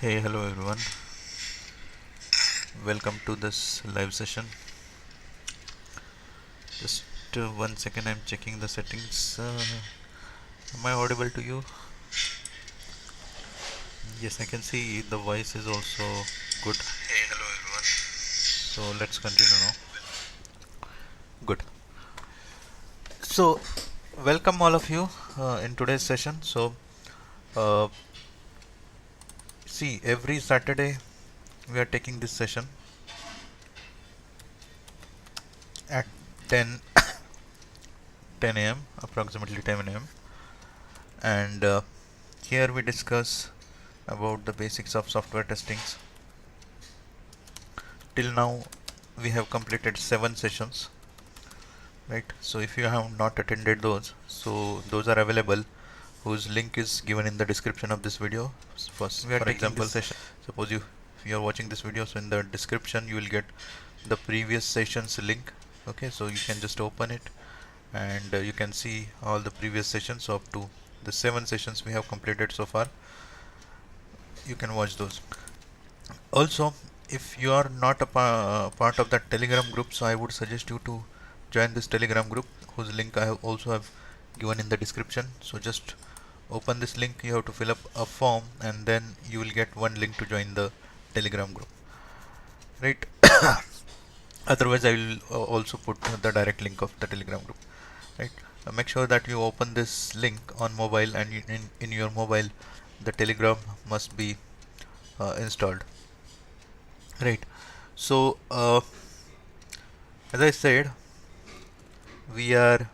Hey, hello everyone. Welcome to this live session. Just 1 second, I'm checking the settings. Am I audible to you? Yes, I can see the voice is also good. Hey, hello everyone. So let's continue now. Good. So, welcome all of you in today's session. Uh, See, every Saturday we are taking this session at 10 10 a.m. approximately 10 a.m. and here we discuss about the basics of software testings. Till now we have completed 7 sessions, right? So if you have not attended those, so those are available, whose link is given in the description of this video. First, We are for taking example, this session. suppose you are watching this video, so in the description you will get the previous sessions link. Okay, so you can just open it and you can see all the previous sessions up to the 7 sessions we have completed so far. You can watch those. Also, if you are not a part of that Telegram group, so I would suggest you to join this Telegram group, whose link I have also have given in the description. So just open this link, you have to fill up a form, and then you will get one link to join the Telegram group, right? Otherwise I will also put the direct link of the Telegram group, right? Make sure that you open this link on mobile, and in your mobile the Telegram must be installed, right? So as I said, we are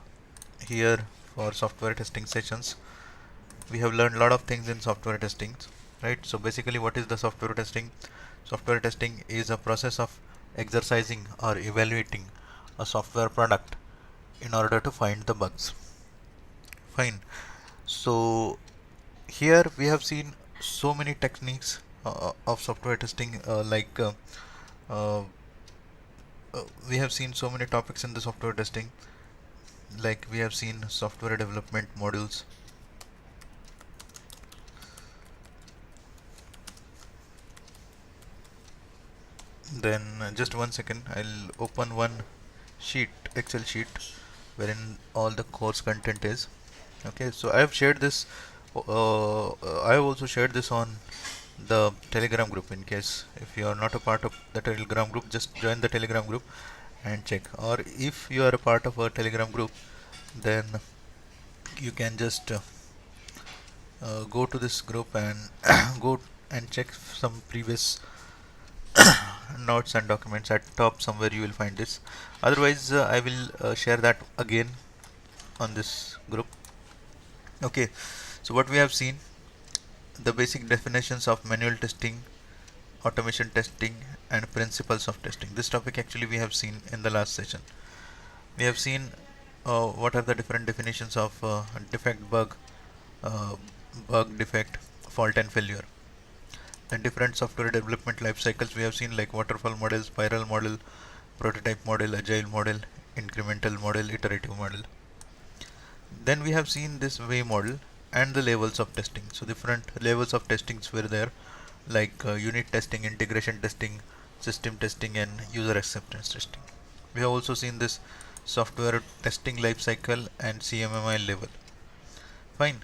here for software testing sessions. We have learned a lot of things in software testing, right? So basically, what is the software testing? Software testing is a process of exercising or evaluating a software product in order to find the bugs. Fine. So here we have seen so many techniques of software testing, uh, we have seen so many topics in the software testing. Like we have seen software development modules, then just 1 second, I'll open one Excel sheet wherein all the course content is. Okay, so I have shared this, I have also shared this on the Telegram group. In case if you are not a part of the Telegram group, just join the Telegram group and check. Or if you are a part of a Telegram group, then you can just go to this group and go and check some previous notes and documents. At top somewhere you will find this. Otherwise I will share that again on this group. Okay, so what we have seen, the basic definitions of manual testing, automation testing, and principles of testing. This topic actually we have seen in the last session. We have seen what are the different definitions of defect, uh, defect, fault, and failure. Then different software development life cycles we have seen, like waterfall model, spiral model, prototype model, agile model, incremental model, iterative model. Then we have seen this way model and the levels of testing. So different levels of testings were there, like unit testing, integration testing, system testing, and user acceptance testing. We have also seen this software testing life cycle and CMMI level. Fine.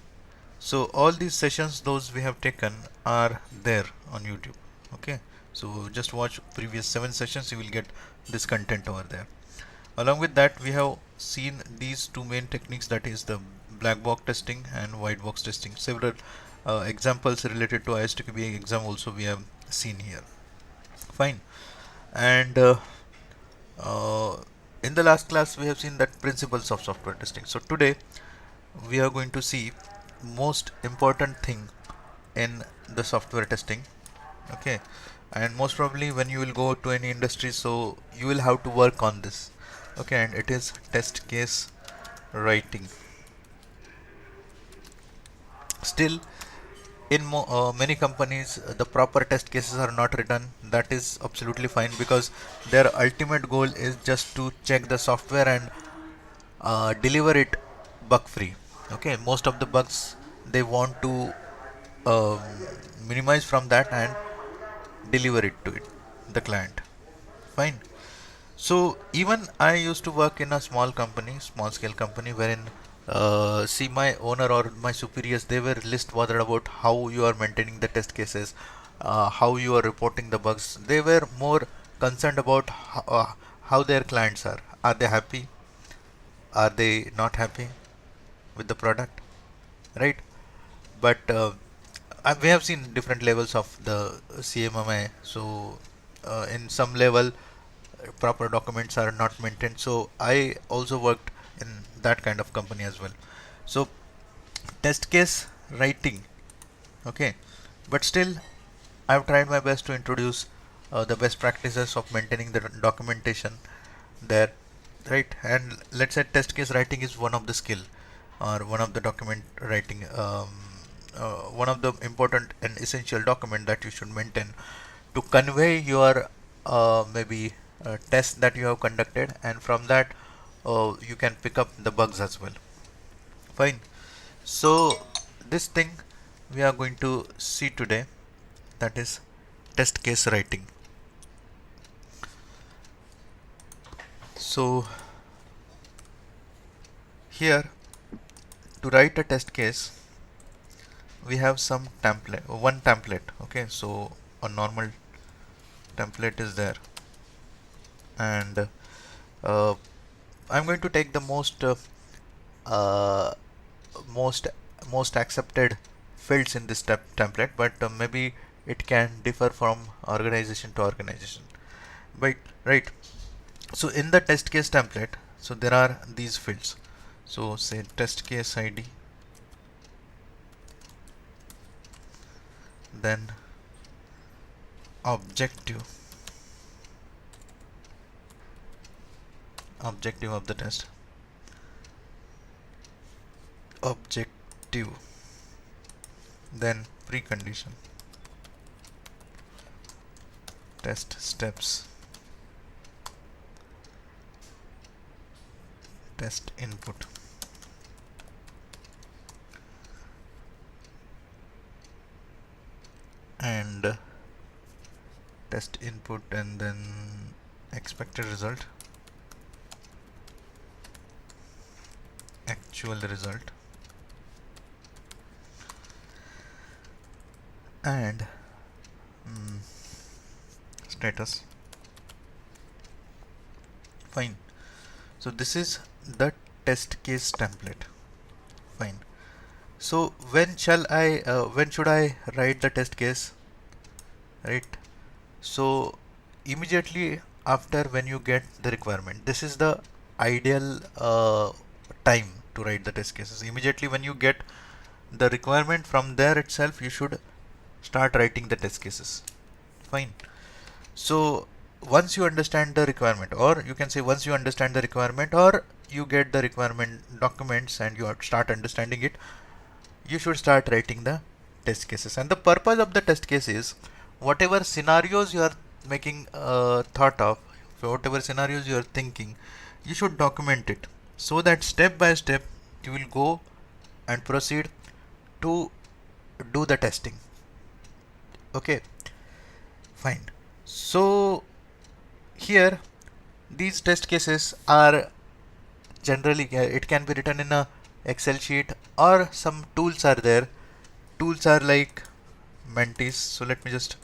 So all these sessions, those we have taken, are there on YouTube. Okay, so just watch previous 7 sessions, you will get this content over there. Along with that, we have seen these two main techniques, that is the black box testing and white box testing. Several examples related to ISTQB exam also we have seen here. Fine. And uh, in the last class we have seen that principles of software testing. So today we are going to see most important thing in the software testing. Okay, and most probably when you will go to any industry, so you will have to work on this. Okay, and it is test case writing. Still, in many companies the proper test cases are not written. That is absolutely fine, because their ultimate goal is just to check the software and deliver it bug free. Okay, most of the bugs they want to um, minimize from that and deliver it to the client. Fine. So even I used to work in a small company, small scale company, wherein see my owner or my superiors, they were least bothered about how you are maintaining the test cases, how you are reporting the bugs. They were more concerned about how their clients are. Are they happy? Are they not happy with the product? Right? But we have seen different levels of the CMMI. So in some level, proper documents are not maintained. So I also worked in that kind of company as well. So test case writing, okay, but still I've tried my best to introduce the best practices of maintaining the documentation there, right? And let's say test case writing is one of the skill or one of the document writing, one of the important and essential document that you should maintain to convey your maybe test that you have conducted, and from that you can pick up the bugs as well. Fine. So this thing we are going to see today, that is test case writing. So here, to write a test case, we have some template, one template. Okay, so a normal template is there, and uh, I'm going to take the uh, most most accepted fields in this template, but maybe it can differ from organization to organization. Right, right. So in the test case template, so there are these fields. So say test case ID, then objective, objective of the test, objective, then precondition, test steps, test input, and test input, and then expected result, actual result, and status. Fine. So this is the test case template. Fine. So when should I write the test case? Right. So immediately after when you get the requirement, this is the ideal time to write the test cases. Immediately when you get the requirement, from there itself you should start writing the test cases. Fine. So once you understand the requirement, or you can say once you understand the requirement, or you get the requirement documents and you start understanding it, you should start writing the test cases. And the purpose of the test case is whatever scenarios you are making thought of, whatever scenarios you are thinking, you should document it so that step by step you will go and proceed to do the testing. Okay, fine. So here these test cases are generally it can be written in a Excel sheet, or some tools are there. Tools are like Mantis. So let me just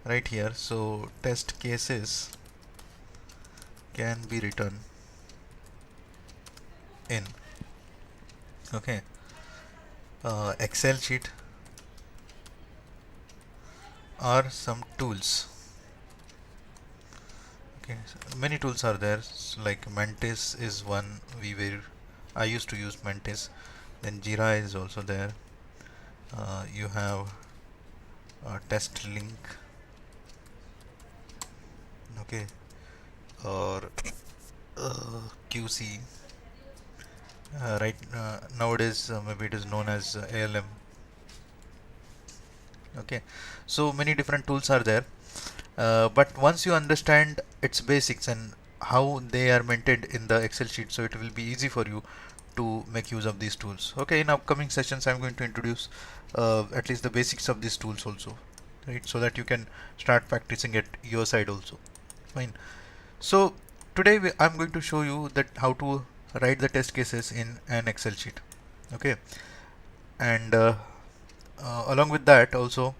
write here. So test cases can be written in, okay, Excel sheet or some tools. Okay, so many tools are there. So like Mantis is one. I used to use Mantis. Then Jira is also there. You have test link, okay, or QC. Right, nowadays maybe it is known as ALM. Okay, so many different tools are there. But once you understand its basics and how they are maintained in the Excel sheet, so it will be easy for you to make use of these tools. Okay, in upcoming sessions I'm going to introduce at least the basics of these tools also, right, so that you can start practicing at your side also. Fine. So today I'm going to show you that how to write the test cases in an Excel sheet. Okay, and along with that also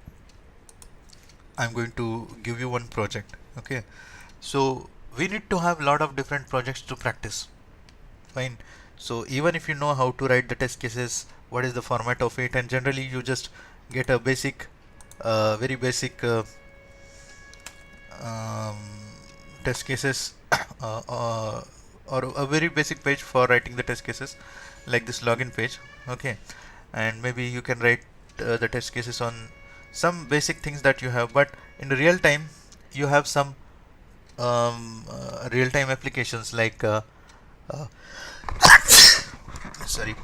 I'm going to give you one project. Okay, so we need to have a lot of different projects to practice. Fine. So even if you know how to write the test cases, what is the format of it, and generally you just get a basic, very basic um, test cases or a very basic page for writing the test cases, like this login page. Okay, and maybe you can write the test cases on some basic things that you have, but in real time you have some real time applications like uh, sorry.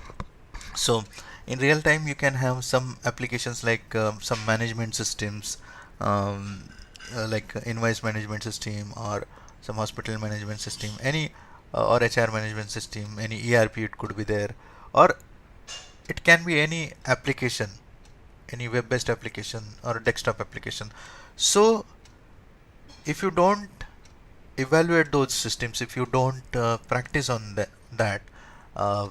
So in real time you can have some applications like some management systems, um, like invoice management system, or some hospital management system, any or HR management system, any ERP it could be there, or it can be any application, any web based application or desktop application. So if you don't evaluate those systems, if you don't practice on that, uh,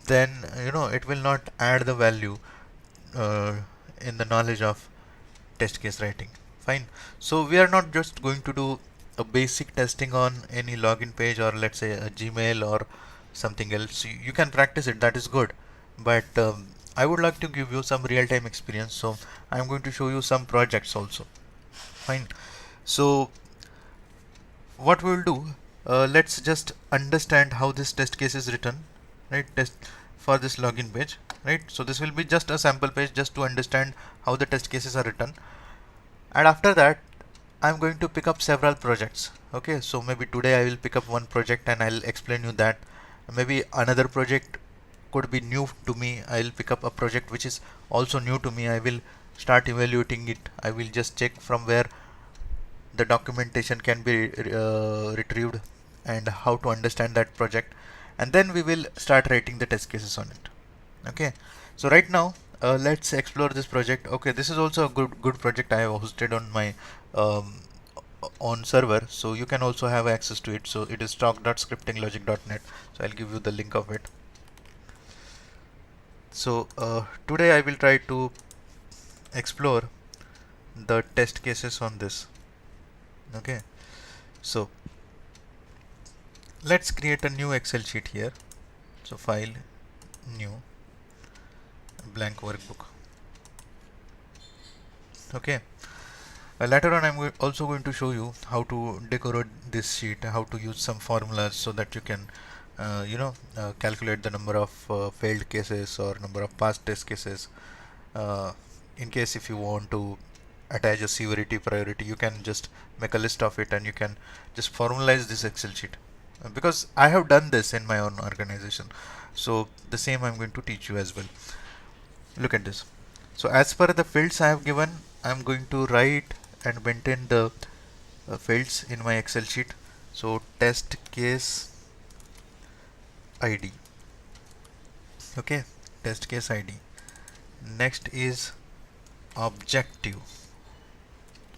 then it will not add the value uh, in the knowledge of test case writing. Fine. So we are not just going to do a basic testing on any login page, or let's say a Gmail or something else. You can practice it, that is good, but I would like to give you some real-time experience, so I'm going to show you some projects also. Fine. So what we'll do, let's just understand how this test case is written, right? Test for this login page, right? So this will be just a sample page, just to understand how the test cases are written, and after that I'm going to pick up several projects. Okay, so maybe today I will pick up one project and I'll explain you that. Maybe another project could be new to me, I'll pick up a project which is also new to me, I will start evaluating it, I will just check from where the documentation can be retrieved and how to understand that project, and then we will start writing the test cases on it. Okay, so right now let's explore this project. Okay, this is also a good project I have hosted on my um, on server, so you can also have access to it. So it is stock.scriptinglogic.net, so I'll give you the link of it. So today I will try to explore the test cases on this. Okay, so let's create a new Excel sheet here. So file, new, blank workbook. Okay, later on I'm also going to show you how to decorate this sheet, how to use some formulas so that you can calculate the number of failed cases or number of past test cases. In case if you want to attach a severity priority, you can just make a list of it and you can just formalize this Excel sheet, because I have done this in my own organization, so the same I'm going to teach you as well. Look at this. So as per the fields I have given, I'm going to write and maintain the fields in my Excel sheet. So test case ID. Okay, test case ID. Next is objective.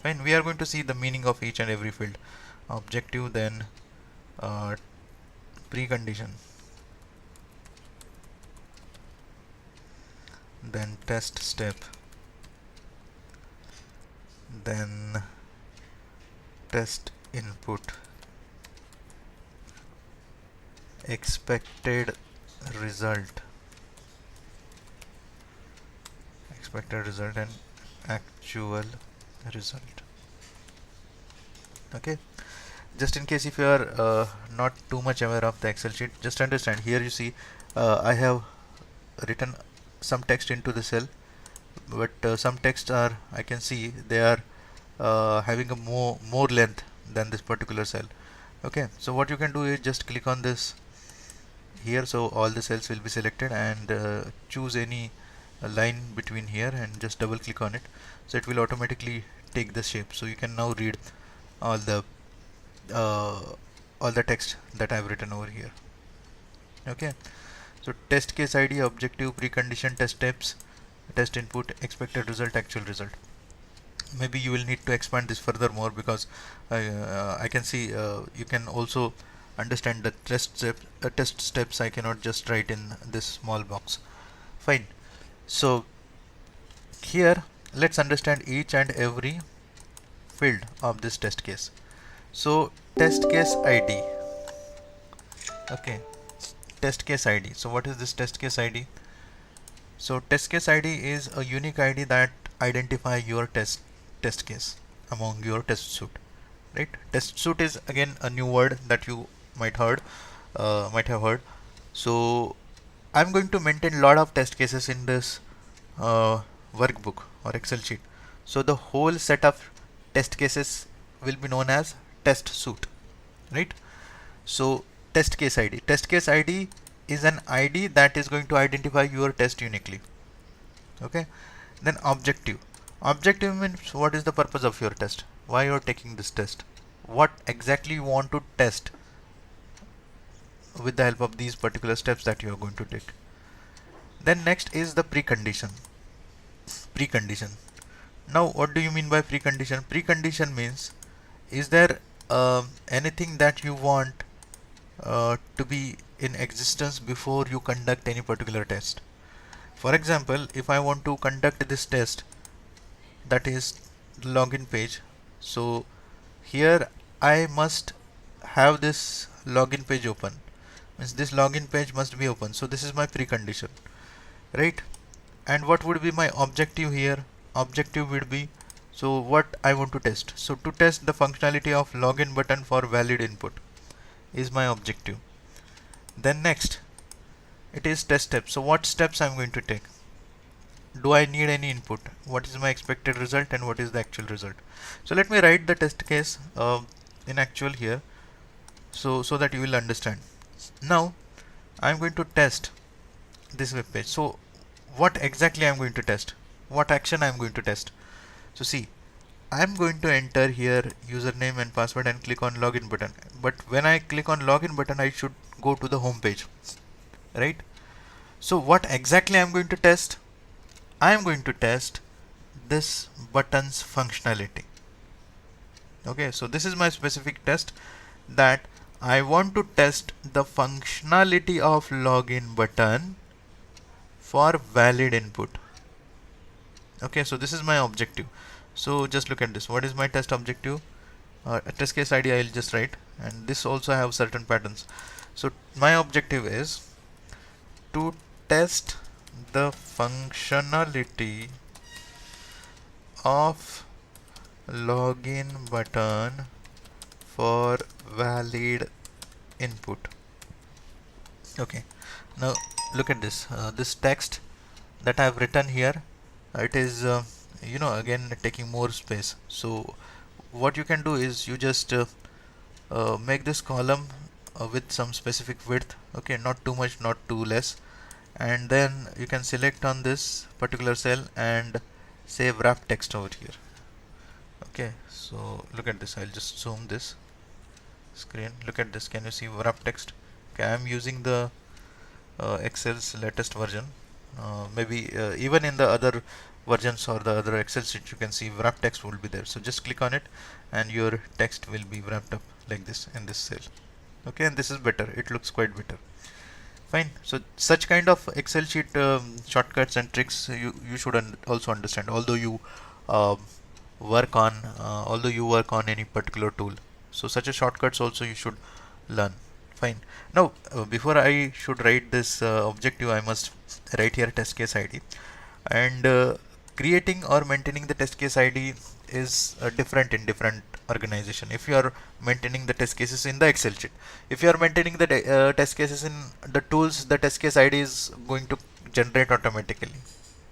Fine, we are going to see the meaning of each and every field. Objective, then precondition, then test step, then test input, expected result, and actual result. Okay, just in case if you are not too much aware of the Excel sheet, just understand here you see I have written some text into the cell, but some text are, I can see they are having a more length than this particular cell. Okay, so what you can do is just click on this here, so all the cells will be selected, and choose any line between here and just double click on it, so it will automatically take the shape, so you can now read all the uh, all the text that I've written over here. Okay, So test case ID, objective, precondition, test steps, test input, expected result, actual result. Maybe you will need to expand this further more, because I can see you can also understand the test steps. I cannot just write in this small box. Fine. So here let's understand each and every field of this test case. So test case ID. Okay, test case ID. So what is this test case ID? So test case ID is a unique ID that identify your test case among your test suite, right? Test suite is again a new word that you might have heard. So I'm going to maintain a lot of test cases in this workbook or Excel sheet. So the whole set of test cases will be known as test suite, right? So test case ID. Test case ID is an ID that is going to identify your test uniquely. Okay. Then objective. Objective means what is the purpose of your test? Why you are taking this test? What exactly you want to test with the help of these particular steps that you are going to take. Then next is the precondition. Precondition. Now what do you mean by precondition? Precondition means, is there anything that you want to be in existence before you conduct any particular test? For example, if I want to conduct this test, that is the login page, so here I must have this login page open, means this login page must be open. So this is my precondition, right? And what would be my objective here? Objective would be, so what I want to test. So to test the functionality of login button for valid input is my objective. Then next it is test steps. So what steps I'm going to take? Do I need any input? What is my expected result and what is the actual result? So let me write the test case in actual here, so that you will understand. Now I'm going to test this web page. So what exactly I'm going to test? What action I'm going to test? So see, I'm going to enter here username and password and click on login button. But when I click on login button, I should go to the home page, right? So what exactly I'm going to test? I am going to test this button's functionality. Okay, so this is my specific test, that I want to test the functionality of login button for valid input. Okay, so this is my objective. So just look at this. What is my test objective? Test case ID I'll just write, and this also have certain patterns. So my objective is to test the functionality of login button for valid input. Okay, now look at this. This text that I have written here, it is again taking more space. So what you can do is you just make this column with some specific width. Okay, not too much, not too less, and then you can select on this particular cell and say wrap text over here. Okay, so look at this. I'll just zoom this screen. Look at this. Can you see wrap text? Okay, I'm using the Excel's latest version. Maybe even in the other versions or the other Excel sheet, you can see wrap text will be there. So just click on it and your text will be wrapped up like this in this cell. Okay, and this is better. It looks quite better. Fine. So such kind of Excel sheet shortcuts and tricks you should also understand. Uh, although you work on any particular tool, so such a shortcuts also you should learn. Fine. Now before I should write this objective, I must write here test case ID, and creating or maintaining the test case ID is different in different organization. If you are maintaining the test cases in the Excel sheet, if you are maintaining the test cases in the tools, the test case ID is going to generate automatically.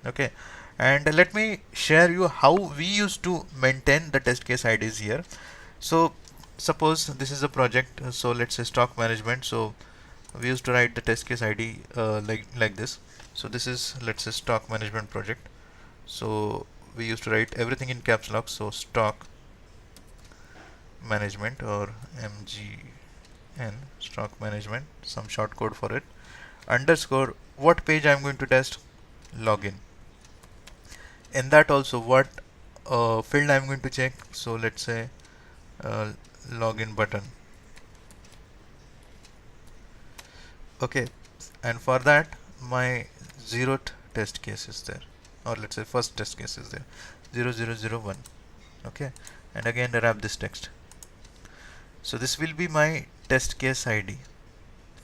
Okay, and let me share you how we used to maintain the test case IDs here. So suppose this is a project, so let's say stock management. So we used to write the test case ID like this. So this is, let's say, stock management project. So we used to write everything in caps lock. So stock management, or MGN, stock management, some short code for it. underscore what page I'm going to test, login. In that also what field I'm going to check, so let's say uh, login button. Okay, and for that my zeroth test case is there, or let's say first test case is there, 0001. Okay, and again wrap this text. So this will be my test case ID.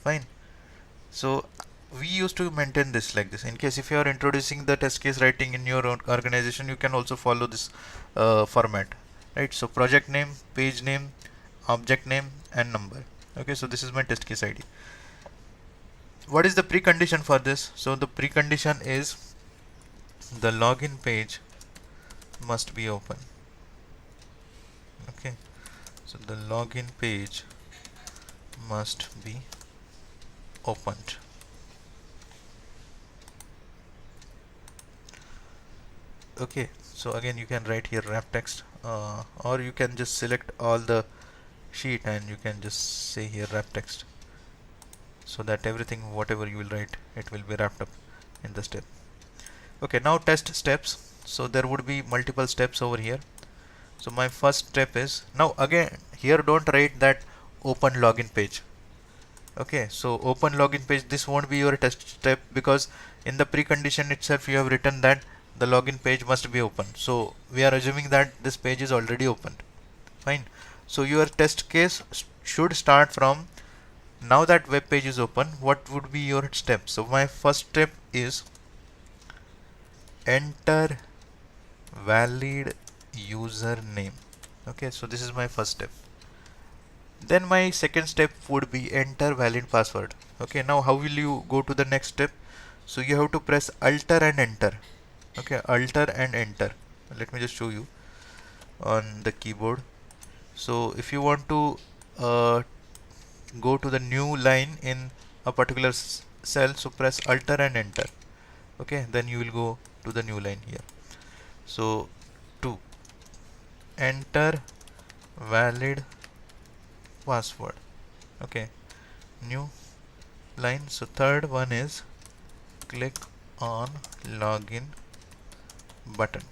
Fine. So we used to maintain this like this. In case if you are introducing the test case writing in your own organization, you can also follow this format, right? So project name, page name, object name, and number. Okay, so this is my test case ID. What is the precondition for this? So the precondition is the login page must be open. Okay, so the login page must be opened. Okay, so again you can write here wrap text, or you can just select all the sheet and you can just say here wrap text, so that everything whatever you will write, it will be wrapped up in the step. Okay, now test steps. So there would be multiple steps over here. So my first step is, now again here don't write that open login page. Okay, so open login page, this won't be your test step, because in the precondition itself you have written that the login page must be open. So we are assuming that this page is already opened. Fine. So your test case should start from, now that web page is open, what would be your step? So my first step is enter valid username. Okay, so this is my first step. Then my second step would be enter valid password. Okay, now how will you go to the next step? So you have to press Alter and enter. Okay, Alter and enter. Let me just show you on the keyboard. So if you want to go to the new line in a particular cell, so press Alter and enter. Okay, then you will go to the new line here. So to enter valid password. Okay, new line. So third one is click on login button.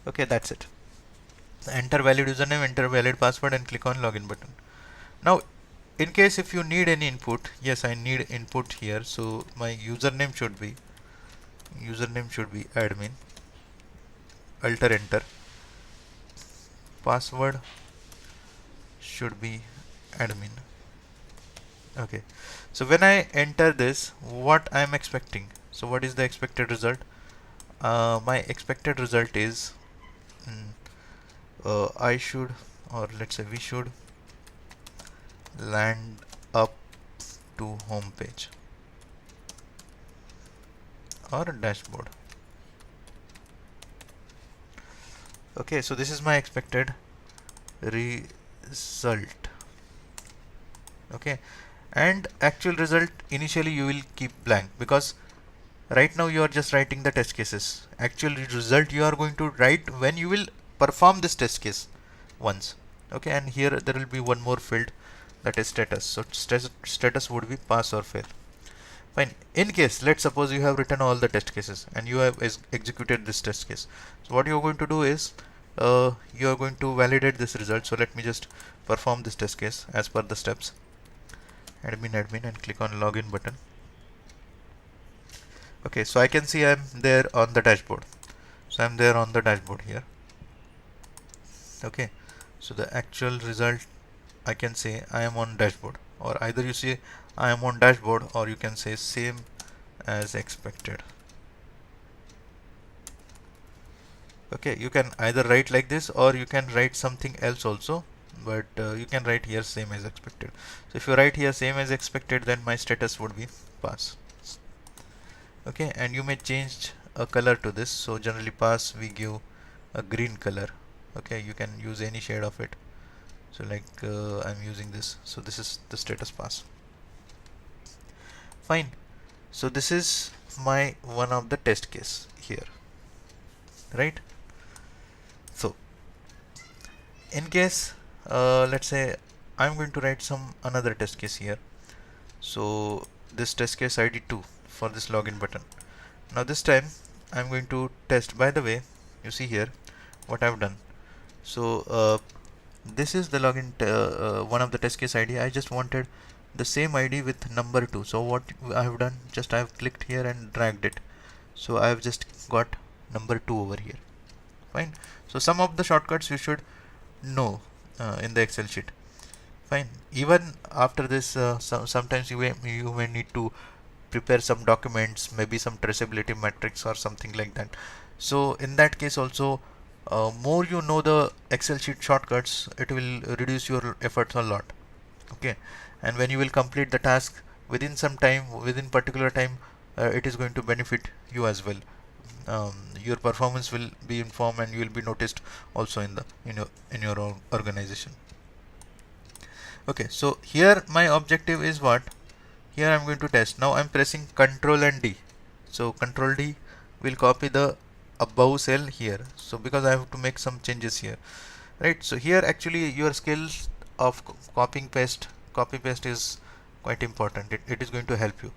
Okay, that's it. Enter valid username, enter valid password, and click on login button. Now in case if you need any input, yes, I need input here. So my username should be admin. Alter enter. Password should be admin. Okay, so when I enter this, what I am expecting, so what is the expected result? My expected result is I should, or let's say we should land up to home page or dashboard. Okay, so this is my expected result. Okay, and actual result, initially you will keep blank, because right now you are just writing the test cases. Actual result you are going to write when you will perform this test case once. Okay, and here there will be one more field, that is status. So status would be pass or fail. Fine. In case, let's suppose you have written all the test cases and you have executed this test case. So what you are going to do is you are going to validate this result. So let me just perform this test case as per the steps. Admin and click on login button. Okay, so I can see I'm there on the dashboard. So I'm there on the dashboard here. Okay, so the actual result, I can say I am on dashboard, or either you see I am on dashboard, or you can say same as expected. Okay, you can either write like this or you can write something else also, but you can write here same as expected. So if you write here same as expected, then my status would be pass. Okay, and you may change a color to this. So generally pass we give a green color. Okay, you can use any shade of it. So like I'm using this, so this is the status pass. Fine. So this is my one of the test case here, right? So in case let's say I'm going to write some another test case here. So this test case ID 2 for this login button. Now this time I'm going to test. By the way, you see here what I've done. So this is the login one of the test case ID. I just wanted the same ID with number 2. So what I have done, just I have clicked here and dragged it. So I have just got number 2 over here. Fine. So some of the shortcuts you should know in the Excel sheet. Fine. Even after this, sometimes you may need to prepare some documents, maybe some traceability metrics or something like that. So in that case also, more you know the Excel sheet shortcuts, it will reduce your efforts a lot. Okay, and when you will complete the task within some time, within particular time, it is going to benefit you as well. Your performance will be informed and you will be noticed also in your organization. Okay, so here my objective is what? Here I'm going to test. Now I'm pressing Control and D. So Control D will copy the above cell here. So because I have to make some changes here, right? So here actually your skills of copy paste is quite important. It is going to help you.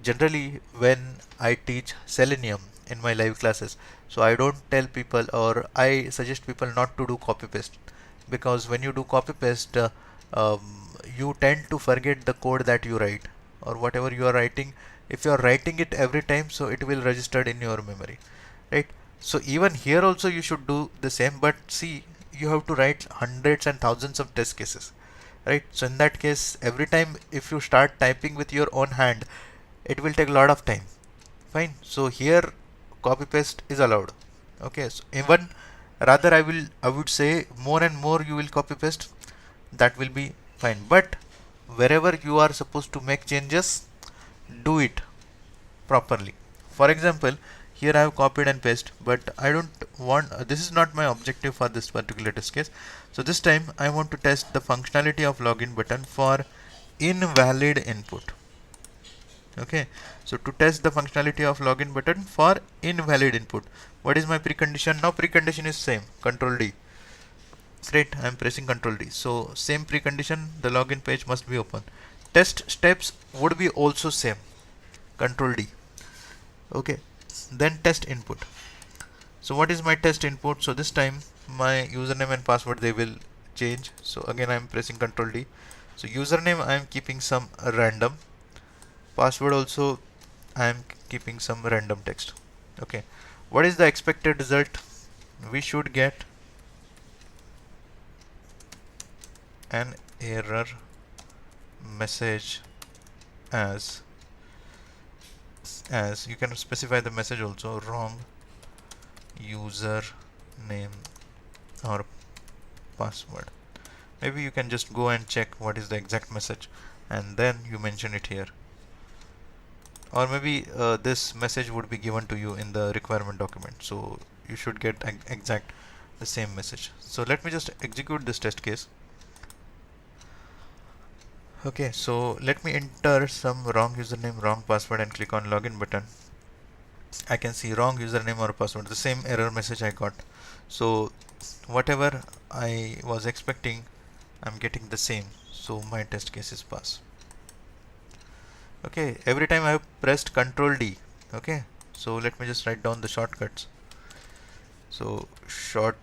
Generally, when I teach Selenium in my live classes, so I don't tell people, or I suggest people not to do copy paste, because when you do copy paste, you tend to forget the code that you write, or whatever you are writing. If you are writing it every time, so it will register in your memory, right? So even here also you should do the same, but see, you have to write hundreds and thousands of test cases, right? So in that case, every time if you start typing with your own hand, it will take a lot of time. Fine. So here copy paste is allowed. Okay, so even rather I would say more and more you will copy paste, that will be fine. But wherever you are supposed to make changes, do it properly. For example, here I have copied and pasted, but I don't want, this is not my objective for this particular test case. So this time I want to test the functionality of login button for invalid input. Okay, so to test the functionality of login button for invalid input, what is my precondition? Now precondition is same, Control D. Great, I am pressing Control D. So same precondition, the login page must be open. Test steps would be also same, Control D. Okay, then test input. So what is my test input? So this time my username and password, they will change. So again I am pressing Control D. So username I am keeping some random, password also I am keeping some random text. Okay, what is the expected result? We should get an error message as you can specify the message also, wrong user name or password. Maybe you can just go and check what is the exact message and then you mention it here, or maybe this message would be given to you in the requirement document, so you should get exact the same message. So let me just execute this test case. Okay, so let me enter some wrong username, wrong password and click on login button. I can see wrong username or password, the same error message I got. So whatever I was expecting, I'm getting the same, so my test case is pass. Okay, every time I have pressed Control D. Okay, so let me just write down the shortcuts. So shortcuts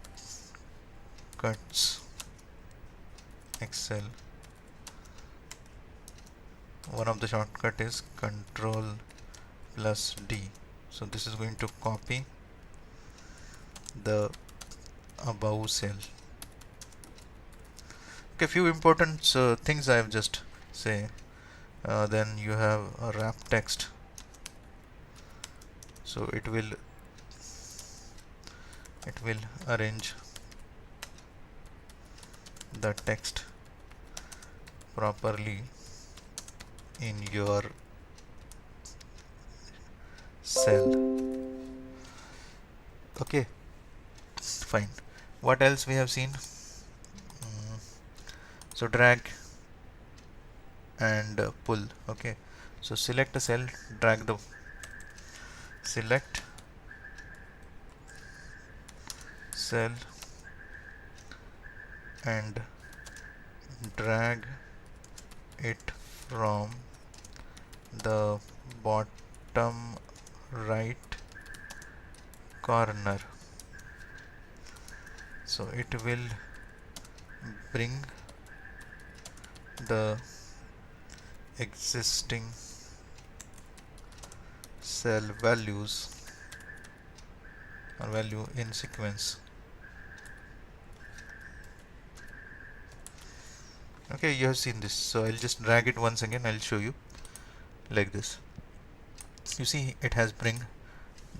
Excel, one of the shortcut is Control plus D. So this is going to copy the above cell. Okay, few important things I have just say. Then you have a wrap text, so it will arrange the text properly in your cell. Okay, fine. What else we have seen? So drag and pull. Okay, so select a cell, drag the select cell and drag it from the bottom right corner. So it will bring the existing cell values or value in sequence. Okay, you have seen this, so I'll just drag it once again. I'll show you like this. You see it has bring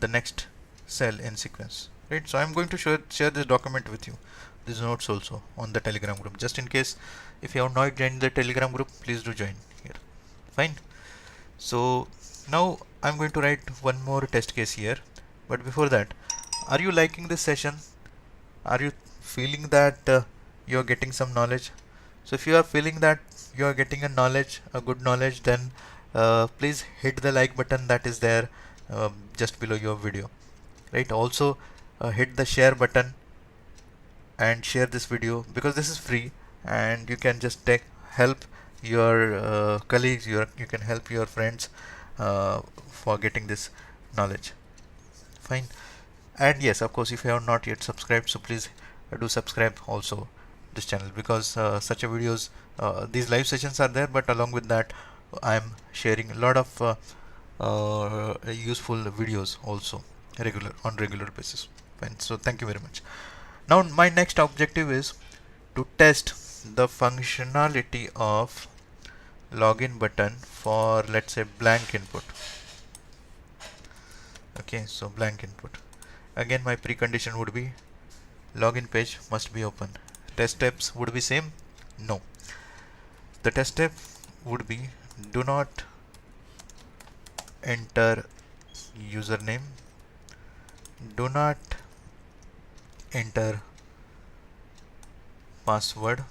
the next cell in sequence, right? So I'm going to share this document with you, these notes also on the Telegram group, just in case if you have not joined the Telegram group, please do join here. Fine. So now I'm going to write one more test case here, but before that, are you liking this session? Are you feeling that you're getting some knowledge? So if you are feeling that you are getting a good knowledge, then please hit the like button that is there just below your video, right? Also hit the share button and share this video, because this is free and you can just help your colleagues, you can help your friends for getting this knowledge. Fine. And yes, of course, if you have not yet subscribed, so please do subscribe also this channel, because such a videos, these live sessions are there, but along with that I am sharing a lot of useful videos also on regular basis. Fine. So thank you very much. Now my next objective is to test the functionality of login button for, let's say, blank input. Okay, so blank input. Again, my precondition would be login page must be open. Test steps would be same? No. The test step would be do not enter username, do not enter password,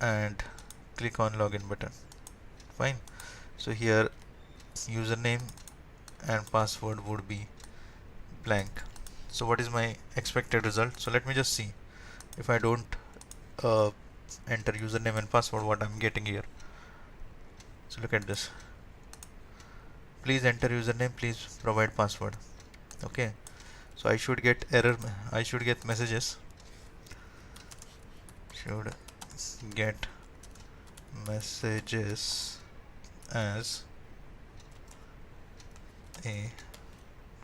and click on login button. Fine. So here username and password would be blank. So what is my expected result? So let me just see if I don't enter username and password, what I'm getting here. So look at this. Please enter username, please provide password. Okay, so I should get error, I should get messages, should get messages as A,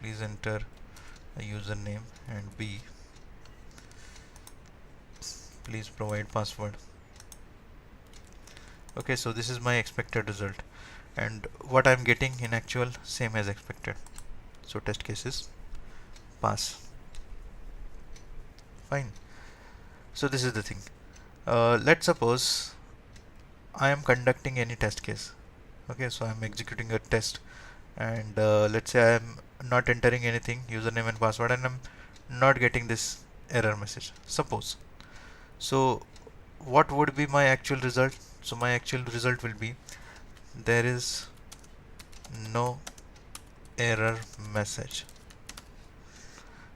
please enter a username, and B, please provide password. Okay, so this is my expected result, and what I'm getting in actual, same as expected. So test cases pass. Fine. So this is the thing. Let's suppose I am conducting any test case. Okay, so I'm executing a test, and let's say I am not entering anything, username and password, and I'm not getting this error message, suppose. So what would be my actual result? So my actual result will be there is no error message.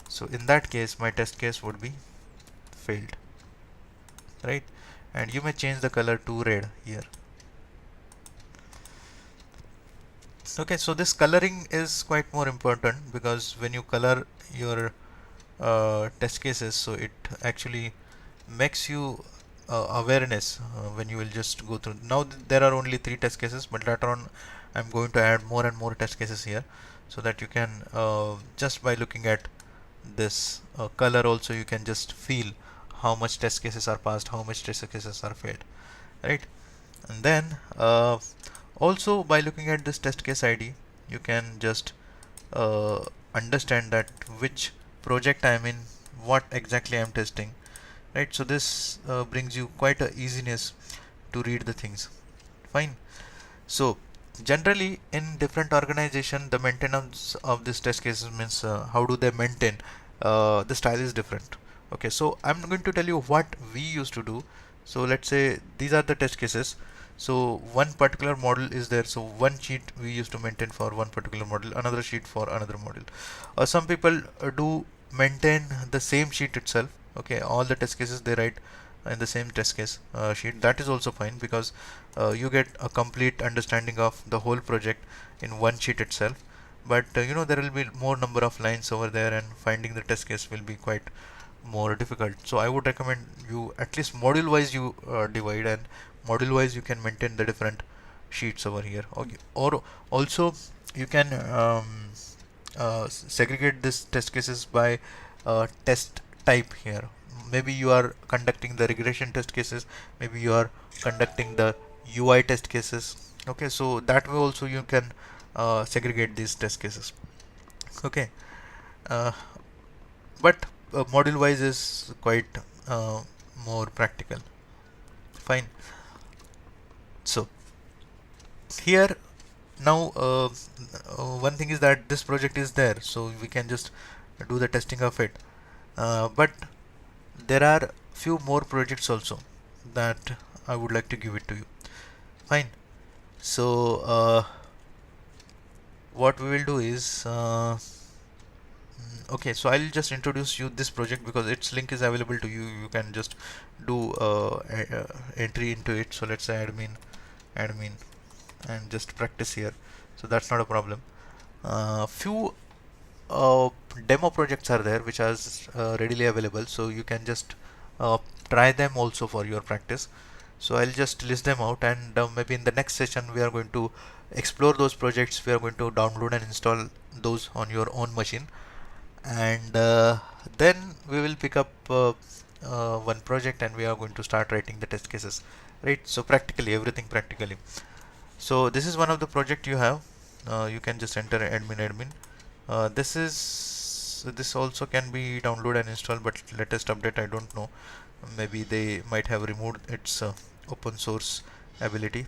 So in that case, my test case would be failed, right? And you may change the color to red here. Okay, so this coloring is quite more important, because when you color your test cases, so it actually makes you awareness when you will just go through. Now there are only 3 test cases, but later on I'm going to add more and more test cases here, so that you can just by looking at this color also, you can just feel how much test cases are passed, how much test cases are failed, right? And then also by looking at this test case ID, you can just understand that which project I am in, what exactly I am testing, right? So this brings you quite a easiness to read the things. Fine. So generally in different organization, the maintenance of this test cases means how do they maintain, the style is different. Okay, so I'm going to tell you what we used to do. So let's say these are the test cases. So one particular model is there, so one sheet we used to maintain for one particular model, another sheet for another model. Some people do maintain the same sheet itself. Okay, all the test cases they write in the same test case sheet, that is also fine, because you get a complete understanding of the whole project in one sheet itself. But there will be more number of lines over there, and finding the test case will be quite more difficult. So I would recommend you at least module wise you divide, and module wise you can maintain the different sheets over here. Okay. Or also you can segregate this test cases by test type here. Maybe you are conducting the regression test cases, maybe you are conducting the UI test cases. Okay, so that way also you can segregate these test cases. Okay, uh, but module wise is quite uh, more practical. Fine. So here now one thing is that this project is there, so we can just do the testing of it. But there are few more projects also that I would like to give it to you. Fine. So what we will do is okay, so I'll just introduce you this project because its link is available to you. You can just do entry into it. So let's say admin and just practice here. So that's not a problem. Few uh, demo projects are there which are readily available, so you can just uh, try them also for your practice. So I'll just list them out, and maybe in the next session we are going to explore those projects. We are going to download and install those on your own machine, and then we will pick up one project and we are going to start writing the test cases, right? So practically everything practically. So this is one of the project you have. You can just enter admin. This also can be downloaded and installed, but latest update I don't know. Maybe they might have removed its open source ability.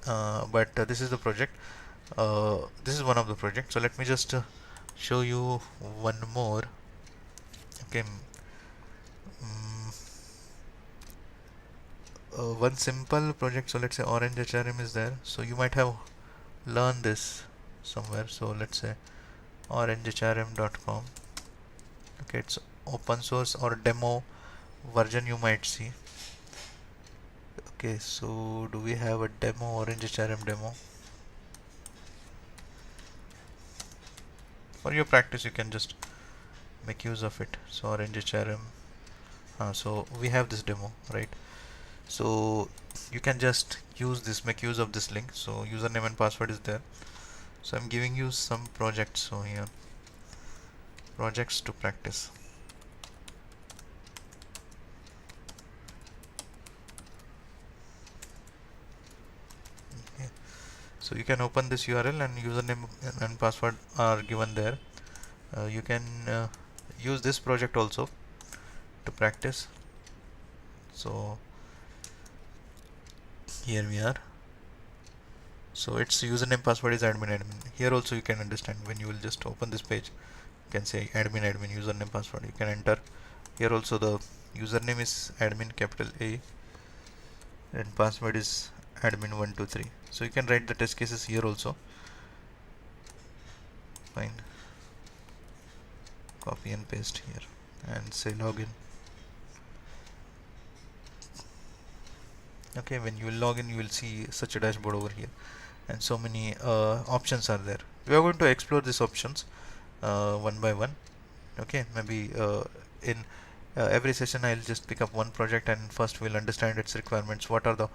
But this is the project. This is one of the projects. So let me just show you one more. Okay. One simple project. So let's say Orange HRM is there. So you might have learned this somewhere. So let's say orangehrm.com. Okay, it's open source or demo version you might see. Okay, so do we have a demo, Orange HRM demo? For your practice you can just make use of it. So Orange HRM, so we have this demo, right? So you can just use this, make use of this link. So username and password is there. So I'm giving you some projects. So here, projects to practice. Okay. So you can open this URL, and username and password are given there. You can use this project also to practice. So here we are. So its username password is admin. Here also you can understand, when you will just open this page, you can say admin username password. You can enter. Here also the username is admin capital A and password is admin123. So you can write the test cases here also. Fine. Copy and paste here and say login. Okay, when you will log in, you will see such a dashboard over here, and so many options are there. We are going to explore these options one by one. Okay, maybe in every session I'll just pick up one project, and first we'll understand its requirements, what are the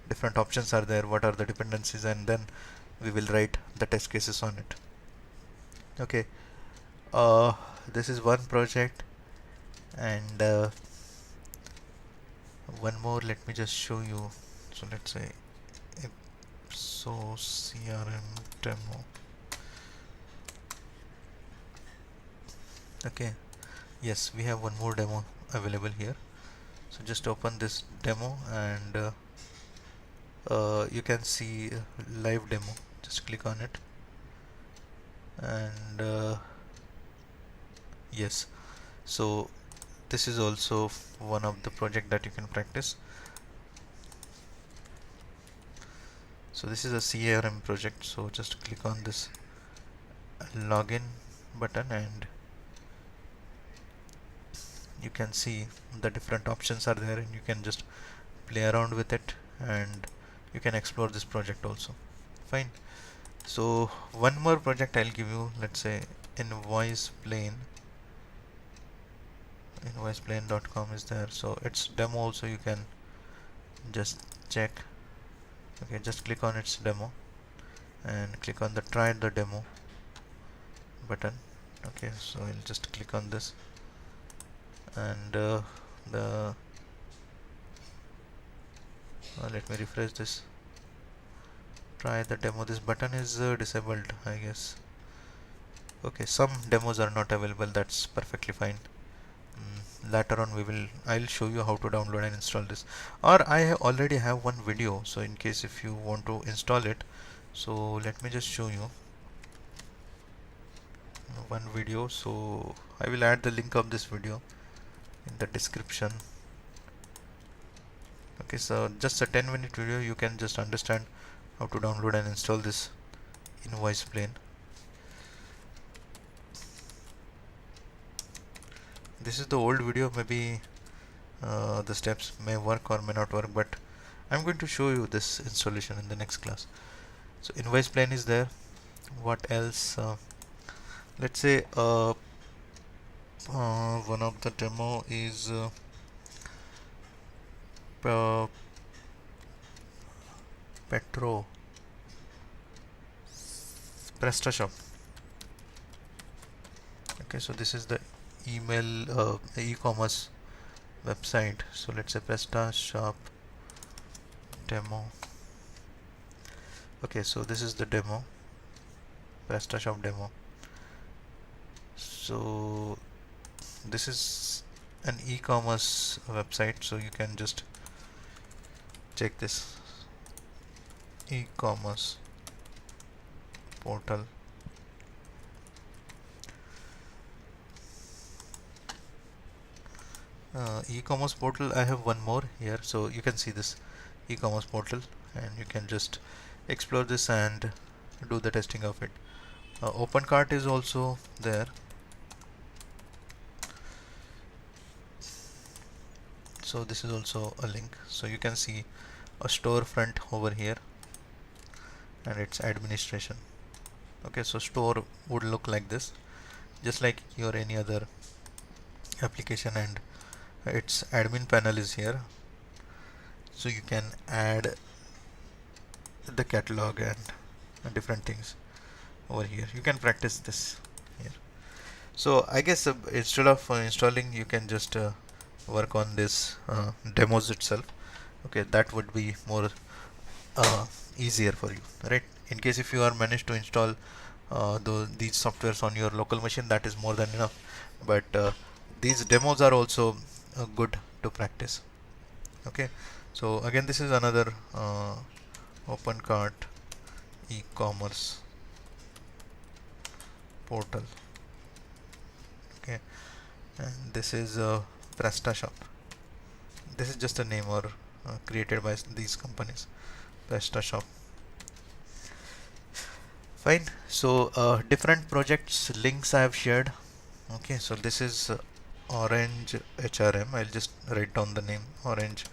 different options are there, what are the dependencies, and then we will write the test cases on it. Okay, this is one project, and one more, let me just show you. So let's say Ipsos CRM demo. Okay, yes, we have one more demo available here. So just open this demo, and you can see live demo. Just click on it, and yes, so this is also one of the project that you can practice. So this is a CRM project, so just click on this login button, and you can see the different options are there, and you can just play around with it, and you can explore this project also. Fine. So one more project I'll give you, let's say invoice plane. Invoiceplane.com is there, so it's demo also, you can just check. Okay, just click on its demo and click on the try the demo button. Okay, so I'll just click on this, and the let me refresh this. Try the demo. This button is disabled, I guess. Okay, some demos are not available. That's perfectly fine. Later on I'll show you how to download and install this, or already have one video, so in case if you want to install it, so let me just show you one video. So I will add the link of this video in the description. Okay, so just a 10-minute video, you can just understand how to download and install this invoice plane. This is the old video, maybe the steps may work or may not work, but I'm going to show you this installation in the next class. So invoice plane is there. What else? Let's say one of the demo is Petro PrestaShop. Okay, so this is the email e-commerce website. So let's say PrestaShop demo. Okay, so this is the demo, PrestaShop demo. So this is an e-commerce website, so you can just check this e-commerce portal. E-commerce portal, I have one more here, so you can see this e-commerce portal, and you can just explore this and do the testing of it. Open cart is also there. So this is also a link, so you can see a storefront over here and its administration. Okay, so store would look like this, just like your any other application, and its admin panel is here, so you can add the catalog and different things over here. You can practice this here. So I guess instead of installing, you can just work on this demos itself. Okay, that would be more easier for you, right? In case if you are managed to install these softwares on your local machine, that is more than enough, but these demos are also good to practice. Okay, so again, this is another open cart e-commerce portal. Okay, and this is PrestaShop. This is just a name or created by these companies, PrestaShop. Fine. So different projects links I have shared. Okay, so this is Orange HRM. I'll just write down the name, Orange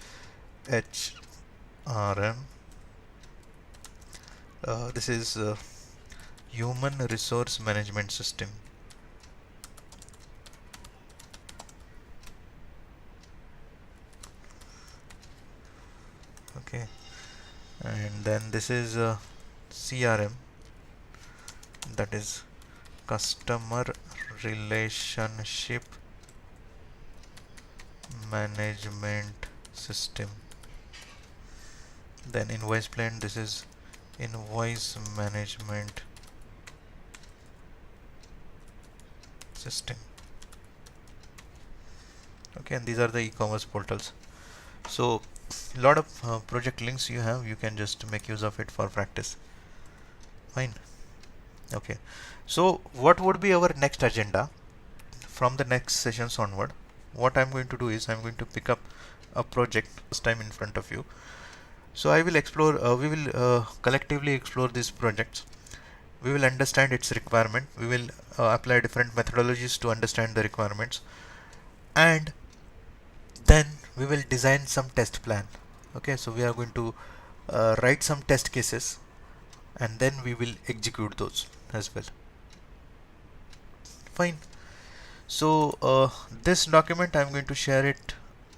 HRM. This is Human Resource Management System. Okay, and then this is CRM, that is Customer Relationship Management System. Then invoice plane, this is Invoice Management System. Okay, and these are the e-commerce portals. So a lot of project links you have, you can just make use of it for practice. Fine. Okay, so what would be our next agenda from the next sessions onward? What I'm going to do is I'm going to pick up a project first time in front of you. So I will explore, we will collectively explore these projects. We will understand its requirement. We will apply different methodologies to understand the requirements. and then we will design some test plan. Okay, so we are going to write some test cases, and then we will execute those as well. Fine. So this document I'm going to share it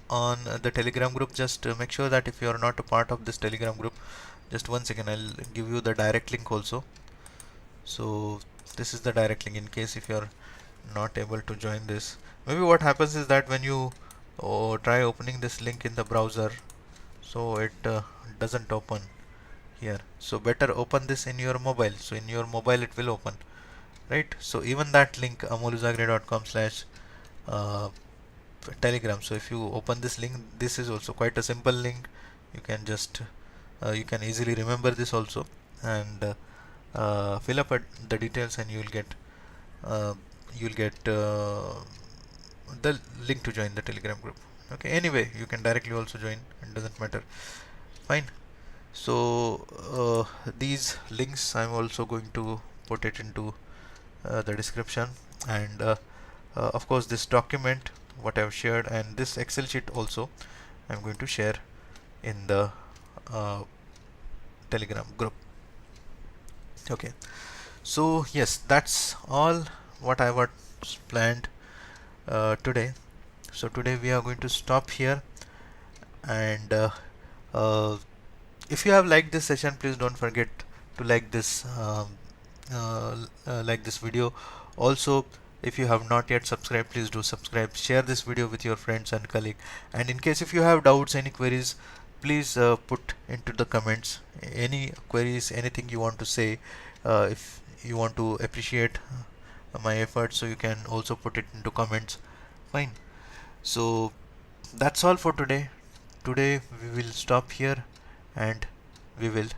on the Telegram group. Just make sure that if you are not a part of this Telegram group, just one second, I'll give you the direct link also. So this is the direct link in case if you are not able to join this. Maybe what happens is that when you try opening this link in the browser, so it doesn't open here. So better open this in your mobile. So in your mobile it will open, right? So even that link amolujagare.com/telegram. So if you open this link, this is also quite a simple link. You can just you can easily remember this also, and fill up the details, and uh, you'll get the link to join the Telegram group. Okay, anyway, you can directly also join, it doesn't matter. Fine. So these links I'm also going to put it into the description, and of course this document what I've shared and this Excel sheet also I'm going to share in the uh, Telegram group. Okay, so yes, that's all what I was planned today. So today we are going to stop here, and uh, if you have liked this session, please don't forget to like this video. Also, if you have not yet subscribed, please do subscribe. Share this video with your friends and colleague. And in case if you have doubts, any queries, please put into the comments. Any queries, anything you want to say, if you want to appreciate my efforts, so you can also put it into comments. Fine. So that's all for today. Today we will stop here, and we will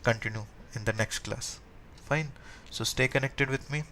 continue in the next class. Fine. So stay connected with me.